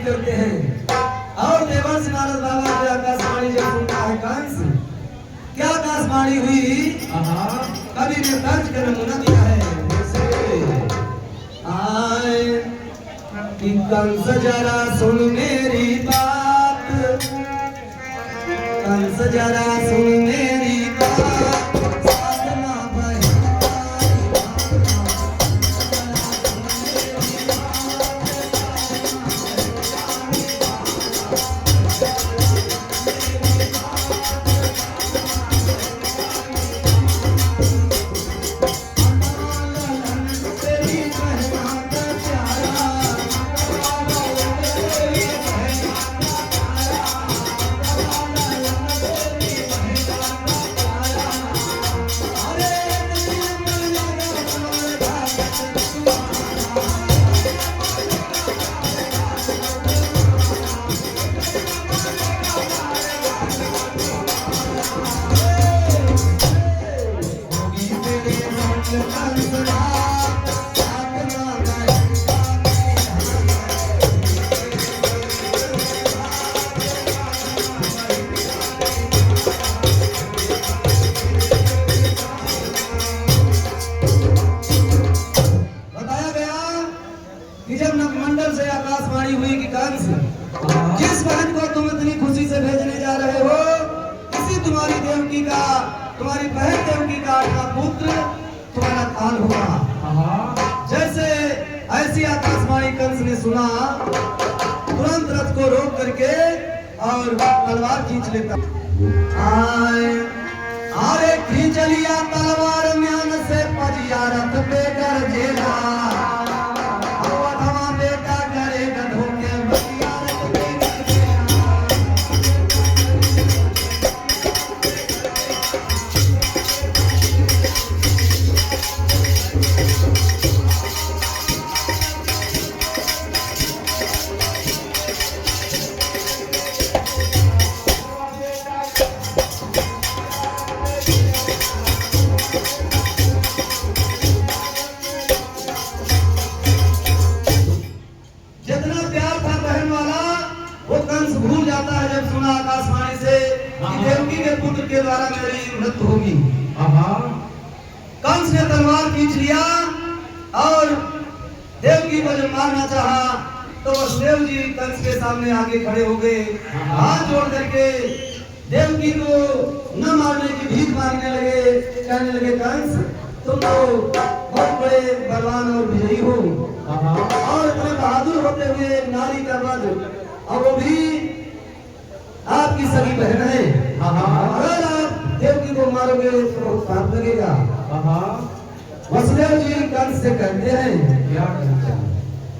करते हैं। और देवर्षि नारद बाबा की आकाशवाणी जब सुनता है कंस, क्या आकाशवाणी हुई कवि ने दर्ज कर नमूना दिया है। आए कि कंस जरा सुन मेरी बात, कंस जरा सुन मेरी बात, साधना जिस बहन को तुम इतनी खुशी से भेजने जा रहे हो, इसी तुम्हारी देवकी का, तुम्हारी बहन देवकी का आठवां पुत्र तुम्हारा काल होगा। जैसे ऐसी आकाशवाणी कंस ने सुना, तुरंत रथ को रोक करके और तलवार खींच लेता। अरे खींच लिया तलवार म्यान से पजिया रथ पे कर जेला, आकाशवाणी से देवकी के पुत्र के द्वारा मेरी मृत्यु होगी। कंस ने तलवार खींच लिया और देवकी को जब मारना चाहा तो वसुदेव जी कंस के सामने आगे खड़े हो गए, हाथ जोड़ करके देवकी को न मारने की भीख मांगने लगे। कहने लगे कंस तुम तो बहुत बड़े बलवान और विजयी हो और इतने बहादुर होते हुए नारी का वध, और वो भी आपकी सगी बहन है। अगर आप देवकी को मारोगे तो बहुत पाप लगेगा। वसुदेव जी कंस से कहते हैं, क्या कहते हैं?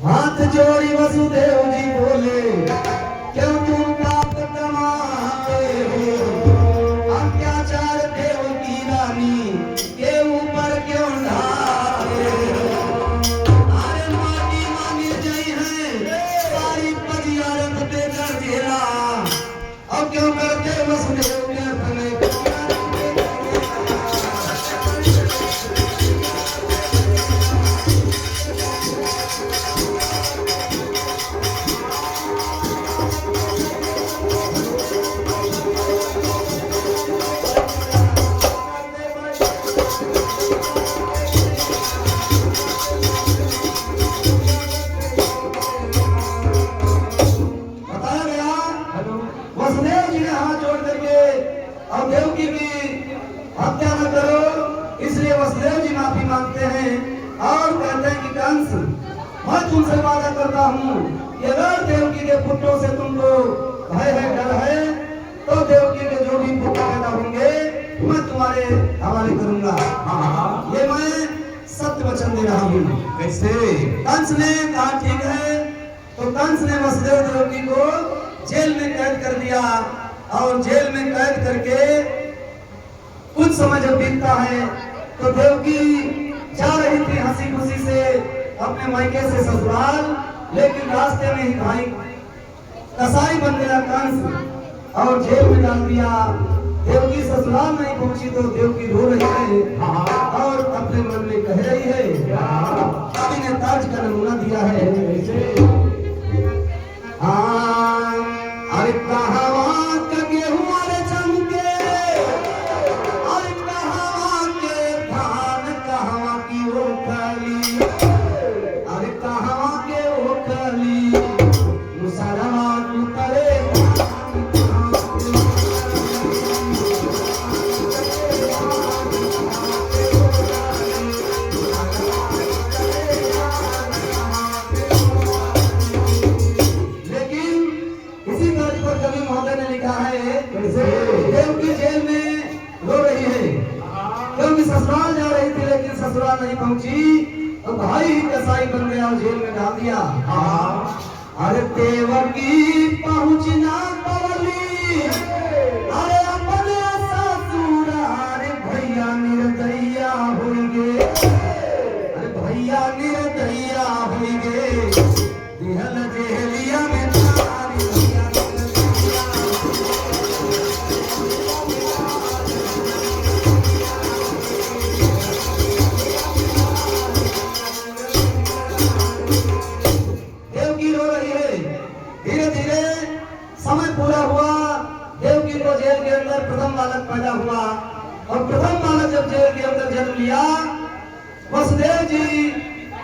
हाथ जोड़ी वसुदेव जी बोले, क्यों तुम पाप कमाते हो? अत्याचार देव की रानी के ऊपर क्यों ढाते हो? अरे माटी मांगी गई है सारी पजिया रथ पे कर जेला, अब क्यों करते वसुदेव के अपने देवकी की हत्या न करो, इसलिए वसुदेव जी माफी मांगते हैं और कहते हैं कि कंस मैं तुमसे वादा करता हूँ कि अगर देवकी के पुत्रों से तुमको भय है, डर है, तो देवकी के जो भी पुत्र पैदा होंगे मैं तुम्हारे हवाले करूंगा। ये मैं सत्य वचन दे रहा हूँ। कैसे? कंस ने कहा ठीक है। तो कंस ने वसुदेव देवकी को जेल में कैद कर दिया और जेल में कैद करके कुछ समय जब बीतता है तो देवकी जा रही थी हंसी खुशी से अपने मायके से ससुराल, लेकिन रास्ते में ही भाई कसाई बन गया कंस और जेल में डाल दिया। देवकी ससुराल नहीं पहुंची तो देवकी रो रही है और अपने मन में कह रही है, कवि ने ताज का नमूना दिया है। कसाई बन गया और जेल में डाल दिया। अरे देवकी पहुंच ना पवली, अरे अपने ससुराल भैया निर्दया होइगे, अरे भैया निर्दया होइगे, दिहल जेलिया में तारी भैया निर्दया। देवकी रो रही है। धीरे धीरे समय पूरा हुआ, देवकी को जेल के अंदर प्रथम बालक पैदा हुआ और प्रथम बालक जब जेल के अंदर जन्म लिया, वसुदेव जी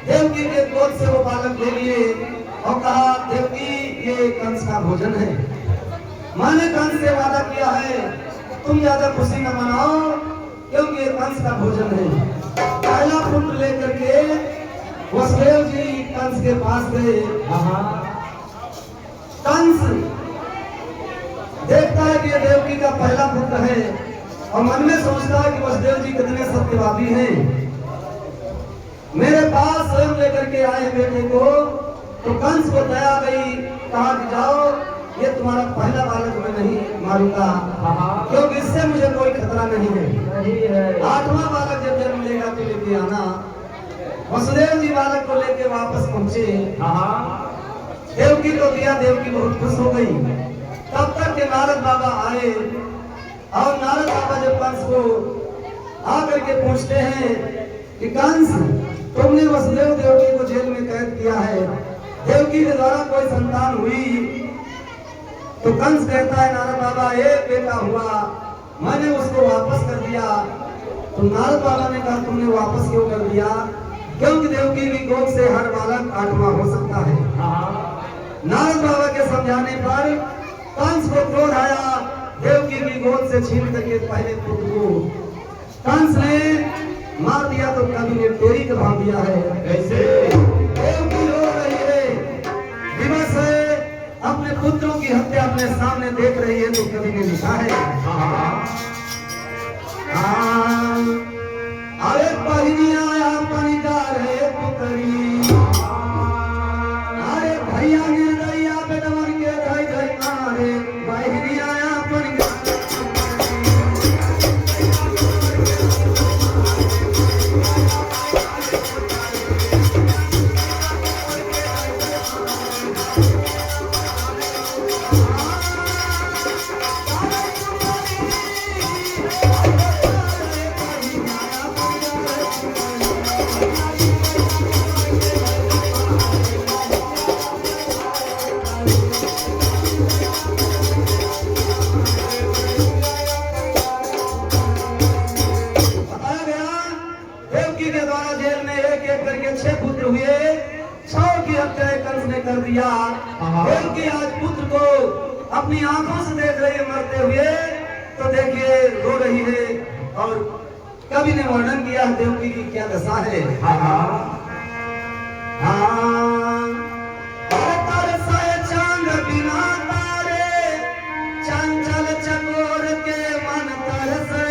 देवकी के गोद से वो बालक ले लिए और कहा देवकी ये कंस का भोजन है, मैंने कंस से वादा किया है तुम ज्यादा खुशी न मनाओ क्योंकि ये कंस का भोजन है। पहला पुत्र लेकर के वसुदेव जी कंस के पास गए। कंस देखता है कि ये देवकी का पहला पुत्र है और मन में सोचता है कि वसुदेव जी कितने सत्यवादी हैं, मेरे पास स्वयं लेकर के आए बेटे को। तो कंस को दया गई, कहा कि जाओ ये तुम्हारा पहला बालक मैं नहीं मारूंगा क्योंकि इससे मुझे कोई खतरा नहीं है। आठवां बालक जब जन्म लेगा तो लेके आना। वसुदेव जी बालक को लेके वापस पहुंचे, देवकी को दिया, देवकी बहुत खुश हो गई। तब तक के नारद बाबा आए और नारद बाबा जब कंस को आकर के पूछते हैं कि कंस तुमने वसुदेव देवकी को जेल में कैद किया है, देवकी के द्वारा कोई संतान हुई? तो कंस कहता है नारद बाबा एक बेटा हुआ, मैंने उसको वापस कर दिया। तो नारद बाबा ने कहा तुमने वापस क्यों कर दिया? क्योंकि देवकी की गोद से हर बालक आठवां हो सकता है। नारद बाबा के समझाने पर कंस को क्रोध आया, देवकी की गोद से छीन करके पहले पुत्र को कंस ने मार दिया। तो कवि ने तेरी का भाव दिया है कैसे? देवकी रो रही है, विवश है, अपने पुत्रों की हत्या अपने सामने देख रही है। तो कवि ने लिखा है अरे पहिनी आया पनिकार है पुतरी, अरे भैया निर्दया बेटवन के धई धई मारे, पहिनी आया पनिकार। कर दिया। देवकी आज पुत्र को अपनी आंखों से देख रही है मरते हुए, तो देखिए रो रही है। और कवि ने वर्णन किया देवकी की क्या दशा है। चांद बिना तारे, चंचल चकोर के मन तरसे,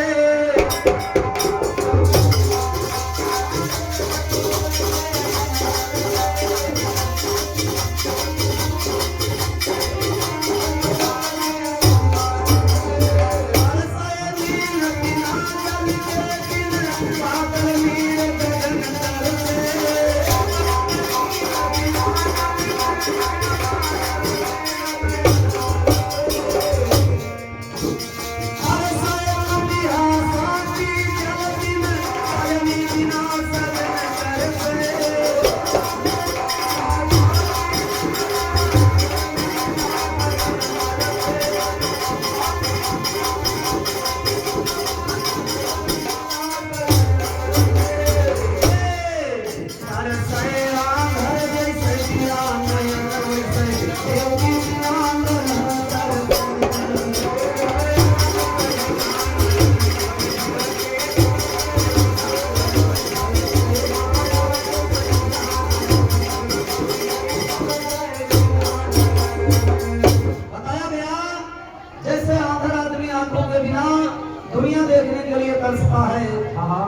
दुनिया देखने के लिए तरसता है,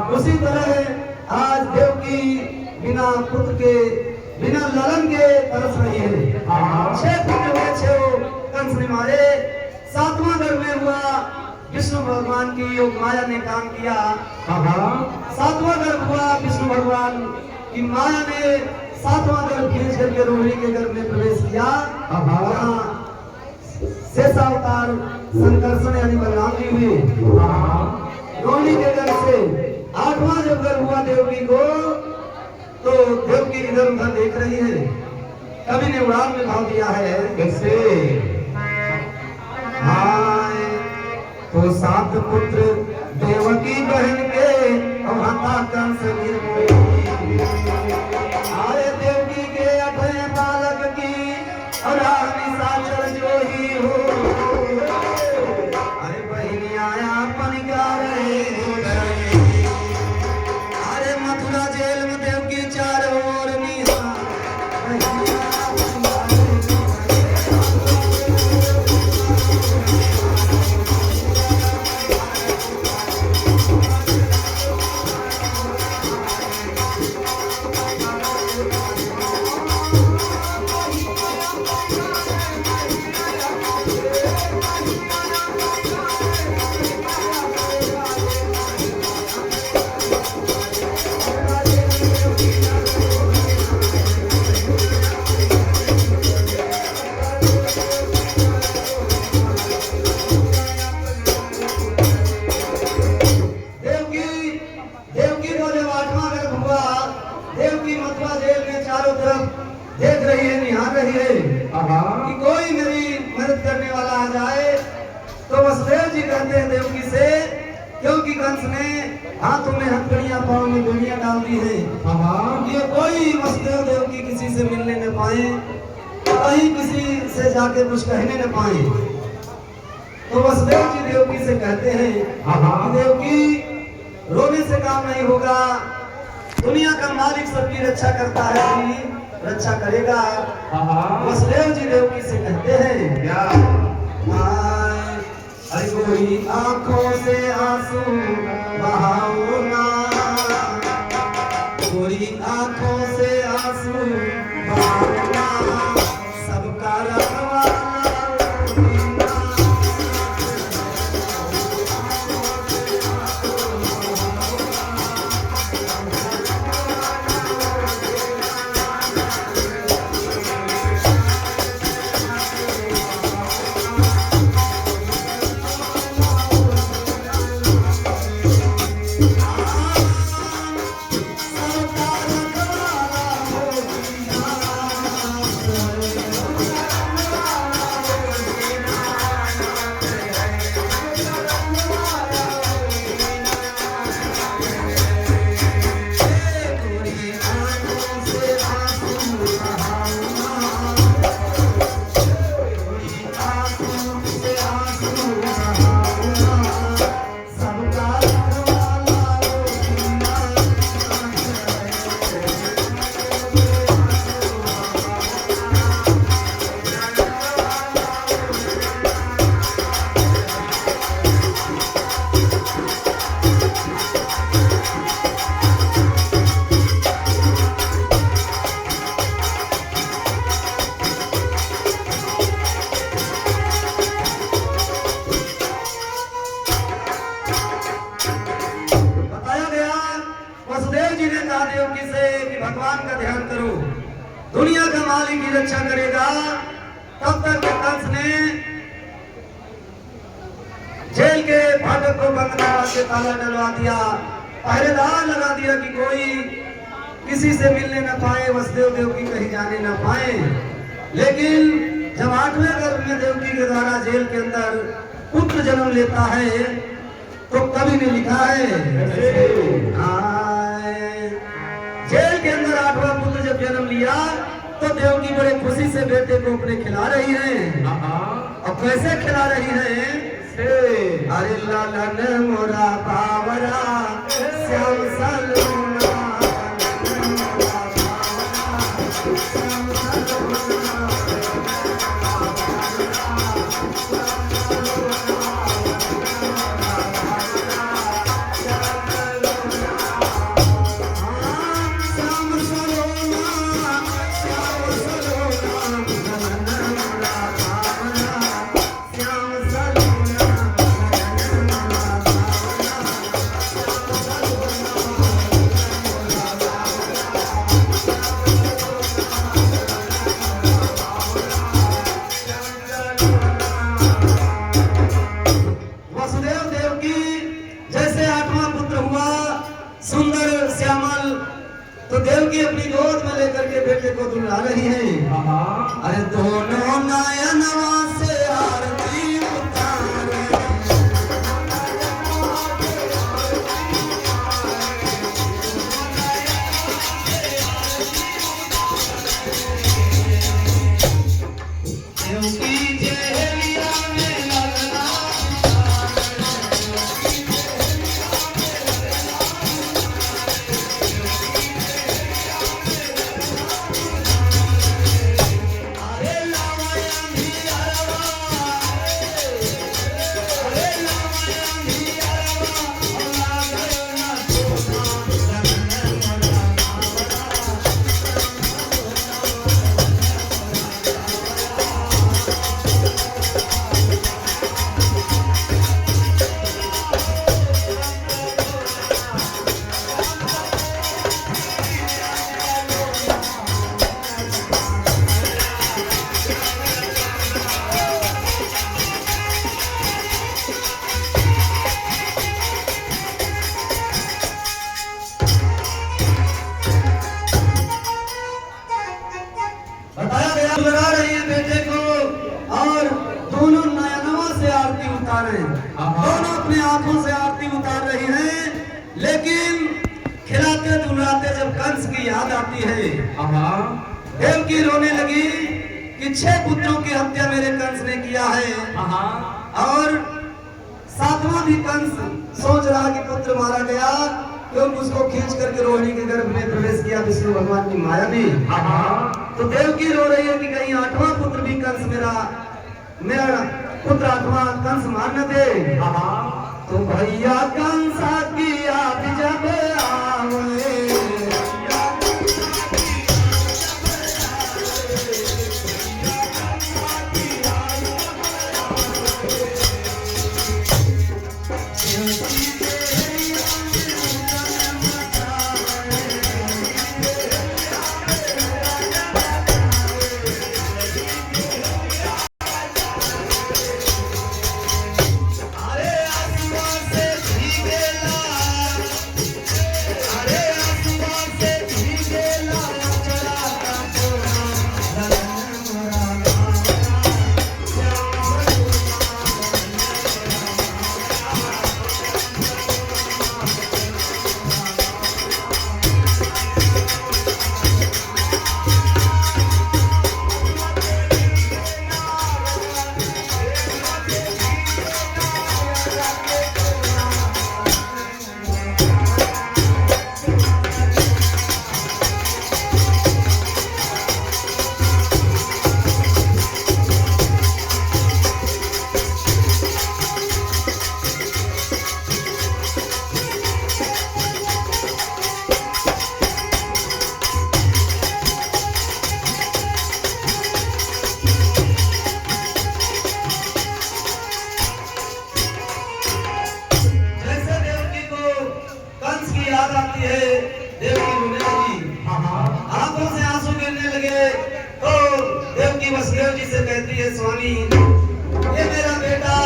उसी तरह आज देवकी बिना पुत्र के तरस रही है। 6 पुत्र हुए, 6 कंस ने मारे। 7वां गर्भ में हुआ, विष्णु भगवान की योग माया ने काम किया। 7वां गर्भ हुआ, विष्णु भगवान की माया ने 7वां गर्भ खींच करके रोहिणी के गर्भ में प्रवेश किया। शेषावतार संकर्षण यानी बलराम जी हुए रोहिणी के गर्भ से। 8वां जब गर्भ हुआ देवकी को, तो देवकी इधर उधर देख रही है। कवि ने उड़ान में भाव दिया है कैसे, तो 7 पुत्र देवकी बहन के माता कंस गिर गई। आए देवकी के 8वें बालक की और निशाचर जो ही हो। अरे बहिनी आया अपन क्या रहे, अरे मथुरा जेल में देवकी चारों ओर निशा। देख रही है, निहार रही है कि कोई मेरी मदद करने वाला आ जाए। तो वसुदेव जी कहते हैं देवकी से, क्योंकि कंस ने हाथों में हथकड़ियां, पांव में बेड़ियां डाल दी है। ये कोई वसुदेव देवकी किसी से मिलने न पाए, कहीं किसी से जाके कुछ कहने न पाए। तो वसुदेव जी देवकी से कहते हैं कि देवकी रोने से काम नहीं होगा, दुनिया का मालिक सबकी रक्षा करता है, रक्षा करेगा। वसुदेव जी देवकी से कहते हैं क्या, अरे कोई आंखों से आंसू बहाओ ना, कोई आंखों से आंसू बहाओ ना, सबका रखवाला भगवान का ध्यान करो, दुनिया का मालिक की रक्षा करेगा। तब तक कंस ने जेल के फाटक को बंद करवा के ताला डलवा दिया, पहरेदार लगा दिया कि कोई किसी से मिलने न पाए, वसुदेव देवकी कहीं जाने न पाए। लेकिन जब 8वें गर्भ में देवकी के द्वारा जेल के अंदर पुत्र जन्म लेता है, तो कवि ने लिखा है जेल के अंदर 8वां पुत्र जब जन्म लिया, तो देवकी बड़े खुशी से बेटे को अपने खिला रही है। और कैसे खिला रही है, अरे लालन मोरा बावरा श्याम सलोना, श्याम सलोना रही है। अरे दोनों नयनवा से आरती उतारे, क्योंकि जेलिया में लगना बताया गया लगा रही है बेटे को और दोनों नयनों से आरती उतार रहे हैं, दोनों अपनी आंखों से आरती उतार रही हैं। लेकिन खिलाते दुलाते जब कंस की याद आती है, देवकी रोने लगी कि 6 पुत्रों की हत्या मेरे कंस ने किया है और 7वां भी कंस सोच रहा कि पुत्र मारा गया क्योंकि उसको खींच करके रोहिणी के गर्भ में प्रवेश किया विष्णु भगवान की माया भी। तो देवकी रो रही है कि कहीं 8वां पुत्र भी कंस मेरा पुत्र 8वां कंस मार न दे। तो भैया कंसा की याद जब आवे, याद आती है देवकी रोने लगी, आंखों से आंसू गिरने लगे। तो देवकी वसुदेव जी से कहती है स्वामी ये मेरा बेटा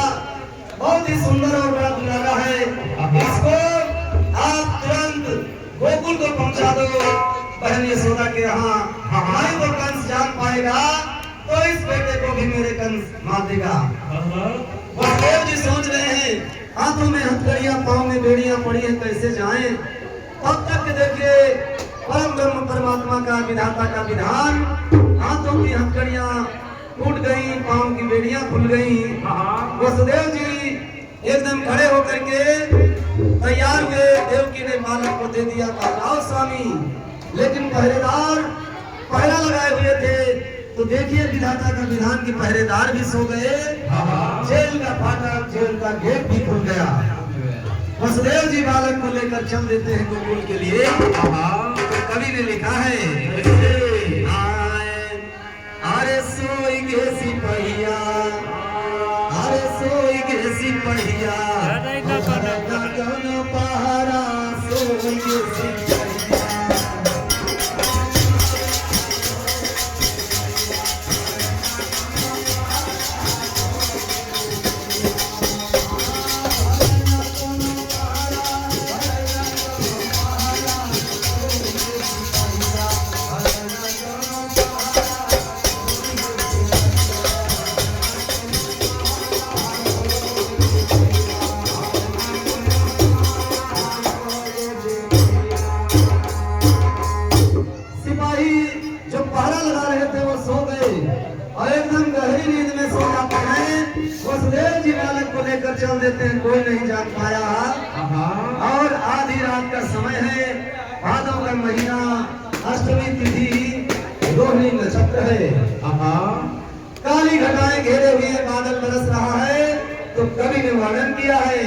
बहुत ही सुंदर और बड़ा दुलारा है, इसको आप तुरंत गोकुल को पहुंचा दो बहन यशोदा के यहाँ, नहीं तो कंस जान पाएगा तो इस बेटे को भी मेरे कंस मार देगा। वसुदेव जी सोच रहे हैं हाथों में हथकड़ियां पांव में बेड़ियां पड़ी हैं कैसे जाएं। तब तक देखिए परम ब्रह्म परमात्मा का विधाता का विधान, हाथों की हथकड़ियां टूट गई, पांव की बेड़ियां खुल गई। वसुदेव जी एकदम खड़े होकर के तैयार हुए, देवकी ने बालक को दे दिया, कहा स्वामी। लेकिन पहरेदार पहरा लगाए हुए थे, तो देखिए विधाता का विधान के पहरेदार भी सो गए, जेल का फाटक जेल का गेट भी खुल गया। वसुदेव जी बालक को लेकर चल देते हैं गोकुल के लिए। कवि ने लिखा है अरे सोई गे सिपहिया, अरे सोई गे सिपहिया, पहाड़ा सोई गे सिपहिया। एकदम गहरी नींद में सो जाते हैं। वसुदेव जी बालक को लेकर चल देते हैं, कोई नहीं जान पाया। और आधी रात का समय है, भादव का महीना, अष्टमी तिथि, रोहिणी नक्षत्र है। काली घटाएं घेरे हुए बादल बरस रहा है। तो कवि ने वर्णन किया है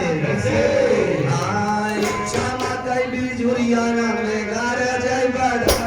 बिजुरियाना में गारा जय बड़ैया।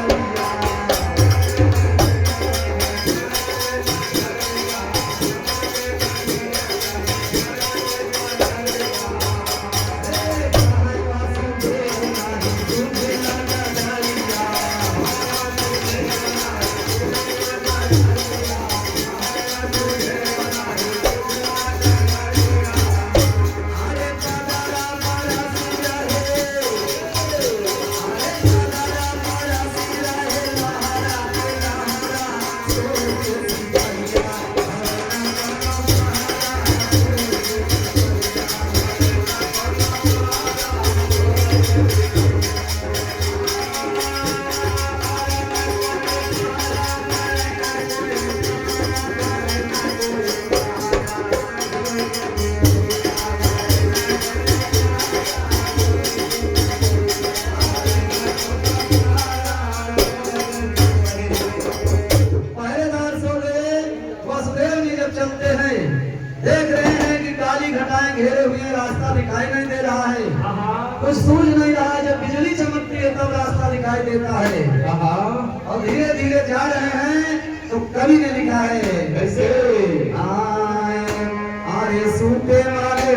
घेरे हुए रास्ता दिखाई नहीं दे रहा है, कुछ सूझ नहीं रहा है। जब बिजली चमकती है तब रास्ता दिखाई देता है। और धीरे धीरे जा रहे हैं तो कवि ने लिखा है कैसे आरे सूते वाले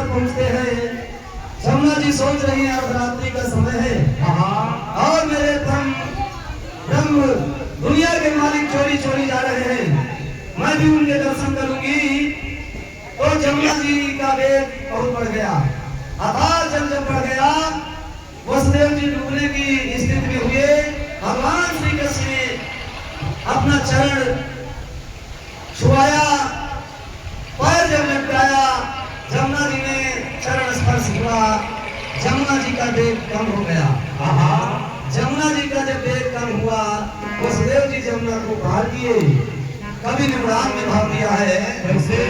पहुंचते हैं। जमुना जी सोच रही है अर्धरात्रि का समय है और मेरे ब्रह्म दुनिया के मालिक चोरी चोरी जा रहे हैं, मैं भी उनके दर्शन करूंगी। तो जमुना जी का वेग बहुत बढ़ गया, आधार जब बढ़ गया, वसुदेव जी डूबने की स्थिति में हुए। भगवान श्री कृष्ण ने अपना चरण छुआया, पैर जब लटकाया, जमुना जी ने चरण स्पर्श हुआ, जमुना जी का वेग कम हो गया। जमुना जी का जब वेग कम हुआ, वसुदेव जी जमुना को पार किए। कवि ने पुराण में भाव दिया है कैसे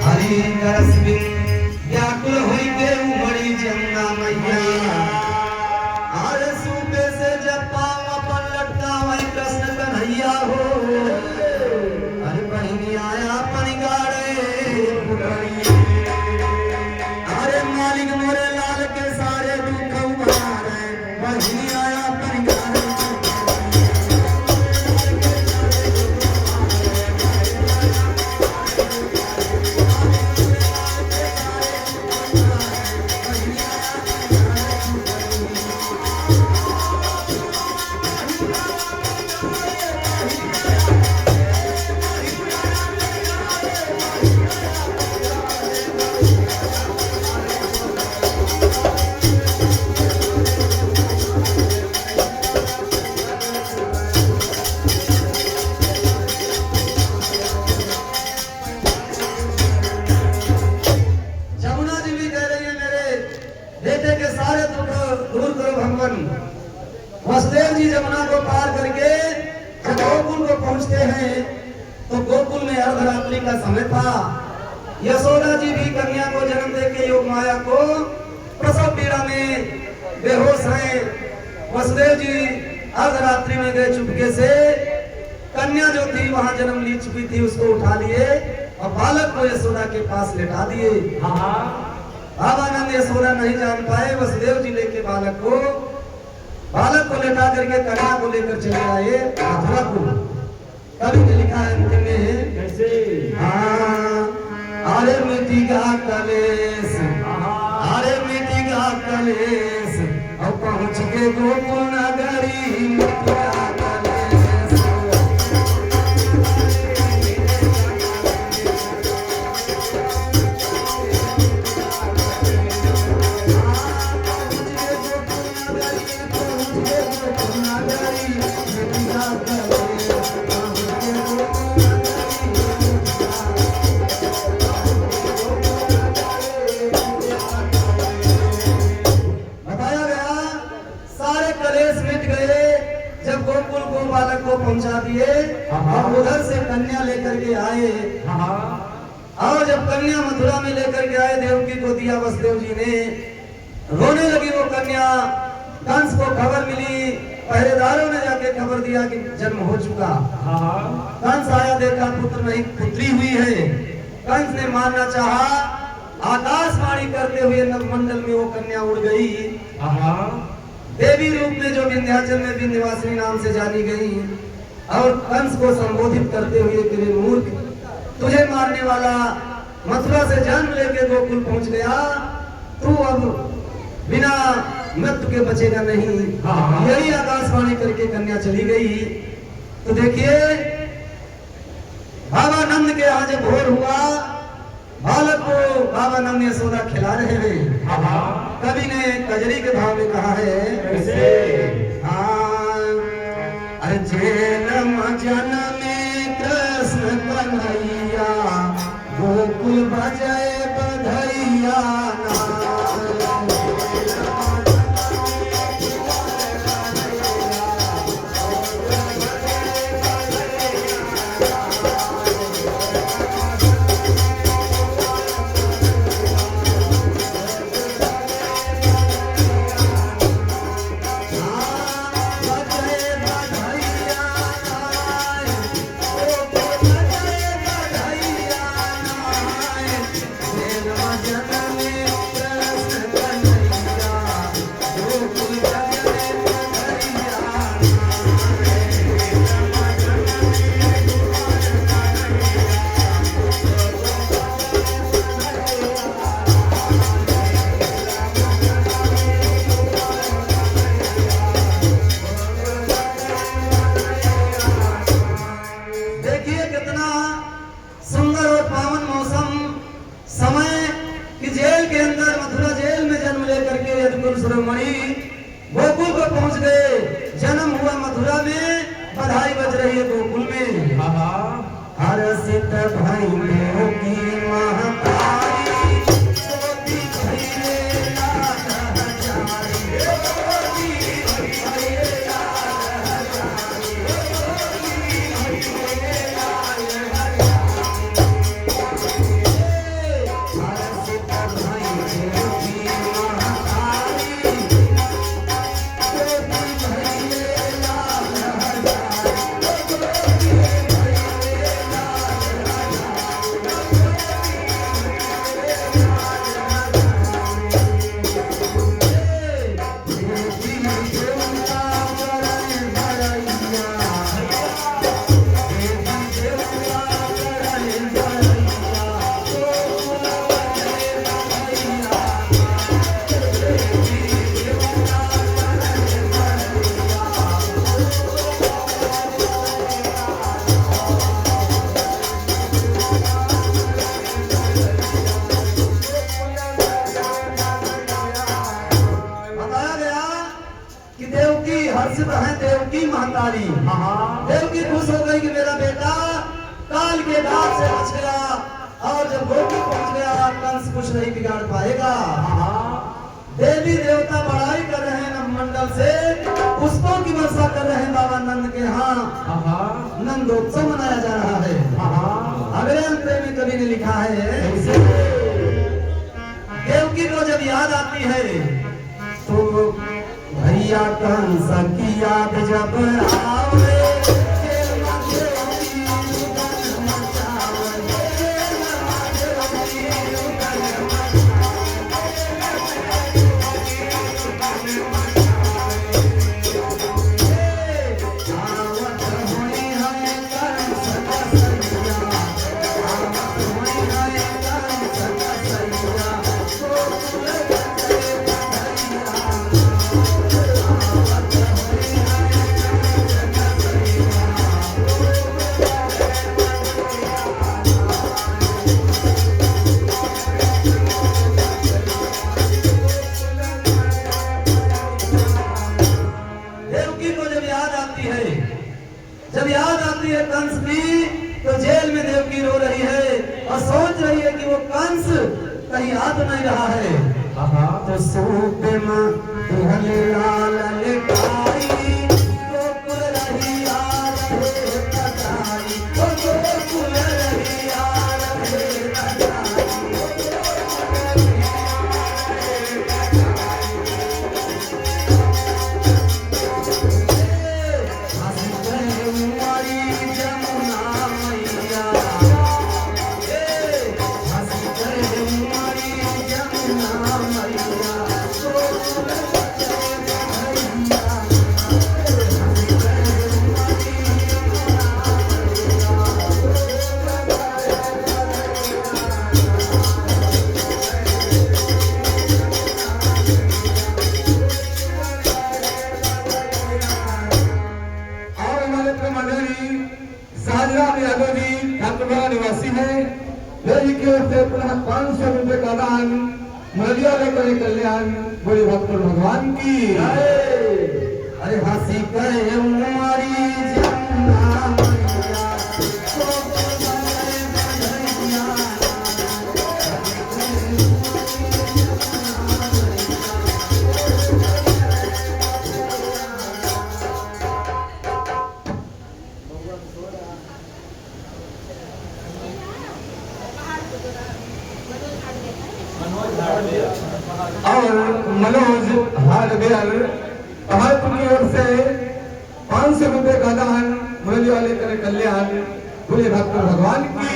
हरि रस व्याकुल होई के उमड़ी जमुना मैया, आर सूबे से जब पाँव अपन लटकावई कृष्ण कन्हैया हो, अरे बहिनी आया अपनी गाड़े पुरैया, अरे मालिक मोरे लाल के सारे दुख उबारे, बहिनी आया अपनी गाड़े पहुंचते हैं तो गोकुल में अर्धरात्रि का समय था। यशोदा जी भी कन्या को जन्म देके योग माया को प्रसव पीड़ा में बेहोश हैं। वसुदेव जी अर्धरात्रि में गए चुपके से, कन्या जो थी वहां जन्म ली चुकी थी उसको उठा लिए और बालक को यशोदा के पास लेटा दिए। बाबानंद यशोदा नहीं जान पाए, वसुदेव जी लेके बालक को लेटा करके कन्या को लेकर चले आए मथुरा को। कवि ने लिखा है अंतिम में कैसे, अरे मिटिगा कलेश, अरे मिटिगा कलेश, और पहुंच के गोकुल नगरी मिटिगा कलेश। बालक को पहुंचा दिए और उधर से कन्या लेकर के आए। और जब कन्या मथुरा में लेकर के आए, देवकी को दिया वसुदेव जी ने, रोने लगी वो कन्या। कंस को खबर मिली, पहरेदारों ने जाके खबर दिया कि जन्म हो चुका। कंस आया, देखा पुत्र नहीं पुत्री हुई है। कंस ने मारना चाहा, आकाशवाणी करते हुए नवमंडल में वो कन्या उड़ गई। देवी रूप में जो विंध्याचल में विंध्यवासिनी नाम से जानी गई, और कंस को संबोधित करते हुए कि रे मूर्ख, तुझे मारने वाला मथुरा से जन्म लेके गोकुल पहुंच गया, तू अब बिना मृत्यु के बचेगा नहीं। यही आकाशवाणी करके कन्या चली गई। तो देखिए बाबा नंद के यहाँ जब भोर हुआ, बालक को बाबा नंद यशोदा खिला रहे हैं। कवि ने कजरी के भाव में कहा है कैसे, अरे जन्म में कृष्ण कन्हैया, गोकुल बजाए बधैया गोकुल को पहुंच गए। जन्म हुआ मथुरा में, बधाई बज रही है गोकुल में। हर्षित भइले की महतारी, सोती भइले हर्षित है देवकी महतारी। देवकी खुश हो गई कि मेरा बेटा काल के दाग से बच गया, और जब गोकुल पहुंच गया कंस कुछ नहीं बिगाड़ पाएगा। देवी देवता बड़ाई कर रहे हैं नवमंडल से, पुष्पों की वर्षा कर रहे हैं बाबा नंद के यहाँ। नंदोत्सव मनाया जा रहा है। अगले अंतरे में कवि ने लिखा है, देवकी को जब याद आती है तो भैया कंस की याद जब आवे, जब याद आती है कंस की, तो जेल में देवकी रो रही है और सोच रही है कि वो कंस कहीं आ तो नहीं रहा है। तो सूप में लाल लिटाई, तो कुल रही आ रहे कटाई, तो कुल रही आ रहे कटाई। निवासी है, पुनः 500 रुपए का दान मुरलिया लेकर कल्याण बड़े भक्त भगवान की। अरे हंसी करे हमारी जमुना मैया, और मनोज हालबेल पहाड़पुर की ओर से 500 रुपए का दान मुरली वाले करे कल्याण बोले भक्त भगवान की।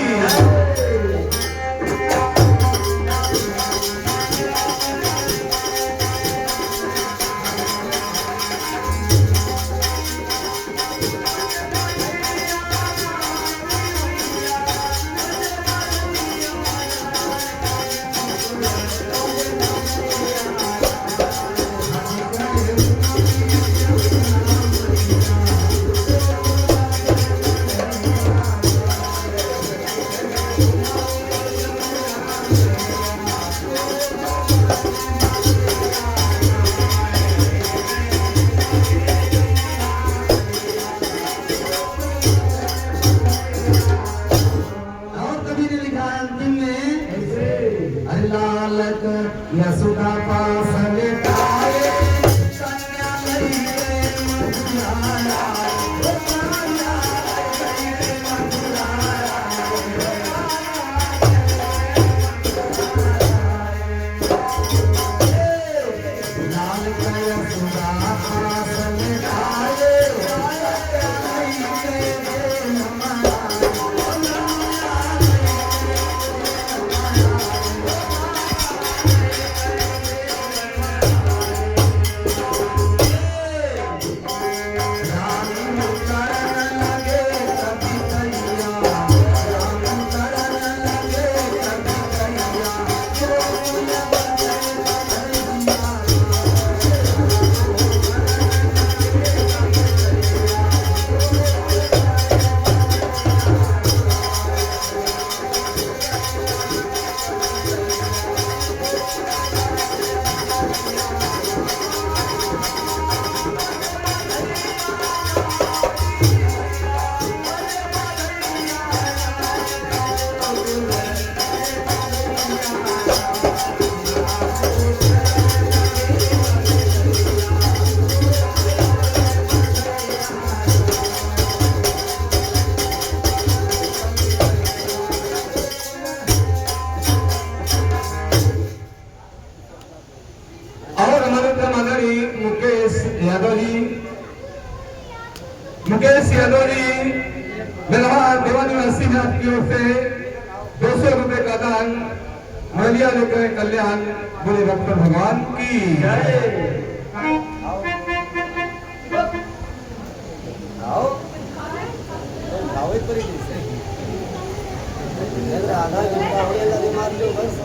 मुकेश यादव जी मेहमान देवा निवासी नाथ की ओर से 200 रुपए का दान मालिया लेकर कल्याण बोले डॉक्टर भगवान की जय। आधा घंटा हो गया, मार लो बस।